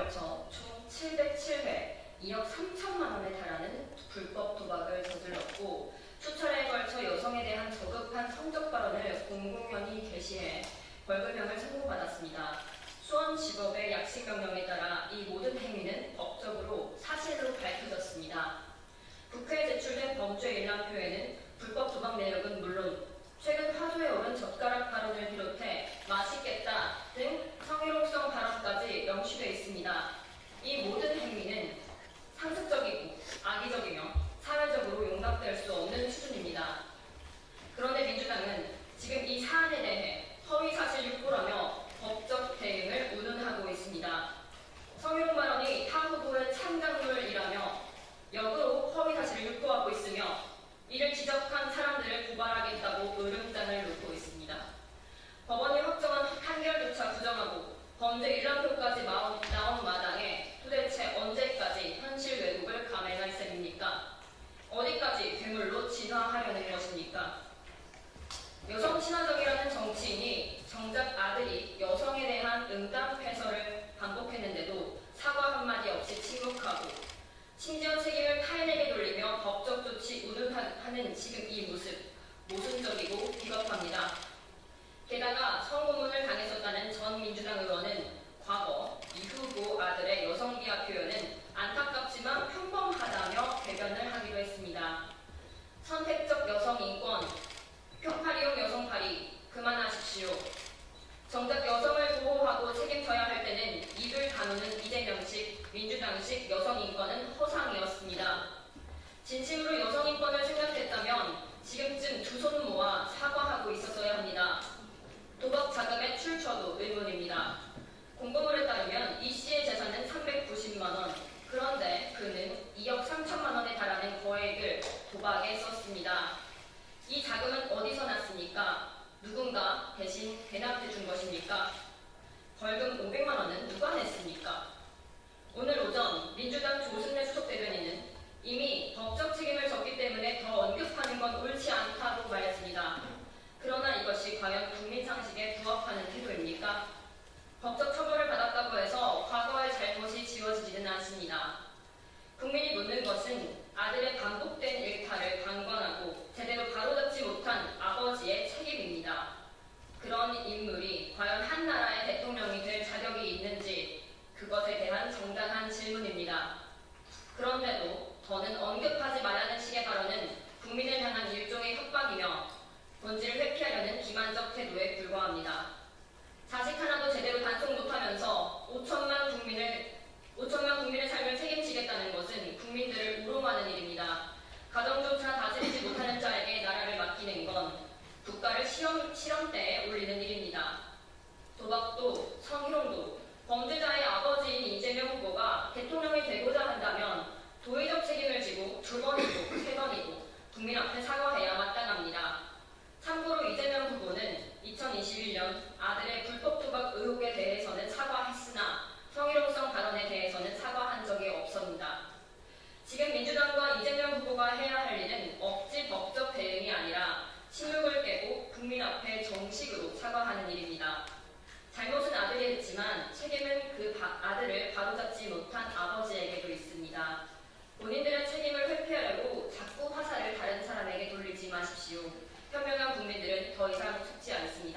걸쳐 총 707회 2억 3천만 원에 달하는 불법 도박을 저질렀고 수차례에 걸쳐 여성에 대한 저급한 성적 발언을 공공연히 게시해 벌금형을 선고받았습니다. 수원지법의 약식 명령에 따라 이 모든 행위는 법적으로 사실로 밝혀졌습니다. 국회에 제출된 범죄 일람표에는 불법 도박 내역은 물론 최근 화두에 오른 젓가락 발언을 비롯해 맛있겠다 등 성희롱성 발언까지 명시되어 있습니다. 이 모든 행위는 상습적이고 악의적이며 사회적으로 용납될 수 없는 수준입니다. 그런데 민주당은 지금 이 사안에 대해 허위사실 유포라며 법적 대응을 운운하고 있습니다. 성희롱 발언이 타 후보의 창작물이라며 역으로 허위사실을 유포하고 있으며 이를 지적한 사람들을 고발하겠다고 으름장을 놓고 있습니다. 법원이 확정한 판결조차 부정하고 범죄 일람표까지 나온 마당에 도대체 언제까지 현실 왜곡을 감행할 셈입니까? 어디까지 괴물로 진화하려는 것입니까? 여성 친화적이라는 정치인이 정작 아들이 여성에 대한 응답해설을 반복했는데도 사과 한마디 없이 침묵하고 심지어 책임을 타인에게 돌리며 법적 조치 운운하는 지금 이 모습 모순적이고 비겁합니다. 게다가 성고문을 당했었다는 전 민주당 의원은 과거 이 후보 아들의 여성 비하 표현은 안타깝지만 평범하다며 대변을 하기도 했습니다. 선택적 여성 인권, 편파리용 여성파리 그만하십시오. 정작 여성을 보호하고 책임져야 할 때는 입을 다무는 이재명식, 민주당식 여성인권은 허상이었습니다. 진심으로 여성인권을 생각했다면 지금쯤 두 손 모아 사과하고 있었어야 합니다. 도박 자금의 출처도 의문입니다. 공보물에 따르면 이 씨의 재산은 390만 원, 그런데 그는 2억 3천만 원에 달하는 거액을 도박에 썼습니다. 이 자금은 어디서 났습니까? 누군가 대신 대납해 준 것입니까? 벌금 500만 원은 누가 냈습니까? 오늘 오전 민주당 조승래 수석 대변인은 이미 법적 책임을 졌기 때문에 더 언급하는 건 옳지 않다고 말했습니다. 그러나 이것이 과연 국민 상식에 부합하는 태도입니까? 법적 처벌을 받았다고 해서 과거의 잘못이 지워지지는 않습니다. 국민이 묻는 것은 아들의 반복된 일탈을 방관하고 제대로 바로잡지 못한 아버지의 책임입니다. 그런 인물이 과연 한 나라의 대통령이 될 자격이 있는지 그것에 대한 정당한 질문입니다. 그런데도 더는 언급하지 말라는 식의 발언은 국민을 향한 일종의 협박이며 본질을 회피하려는 기만적 태도에 불과합니다. 자식 하나도 제대로 단속 못하면서 5천만 국민의 삶을 책임지겠다는 것은 국민들을 우롱하는 일입니다. 가정조차 다스리지 못하는 자에게 나라를 맡기는 건 국가를 실험대에 올리는 일입니다. 도박도 성희롱도 범죄자의 아버지인 이재명 후보가 대통령이 되고자 한다면 도의적 책임을 지고 2번이고 3번이고 국민 앞에 사과해야 마땅합니다. 참고로 이재명 후보는 2021년 아들의 불법 도박 의혹에 대해서는 사과했으나 성희롱성 발언에 대해서는 사과한 적이 없습니다. 지금 민주당과 이재명 후보가 해야 할 일은 억지 법적 대응이 아니라 침묵을 깨고 국민 앞에 정식으로 사과하는 일입니다. 잘못은 아들이 했지만 책임은 그 아들을 바로잡지 못한 아버지에게도 있습니다. 본인들의 책임을 회피하려고 자꾸 화살을 다른 사람에게 돌리지 마십시오. 현명한 국민들은 더 이상 속지 않습니다.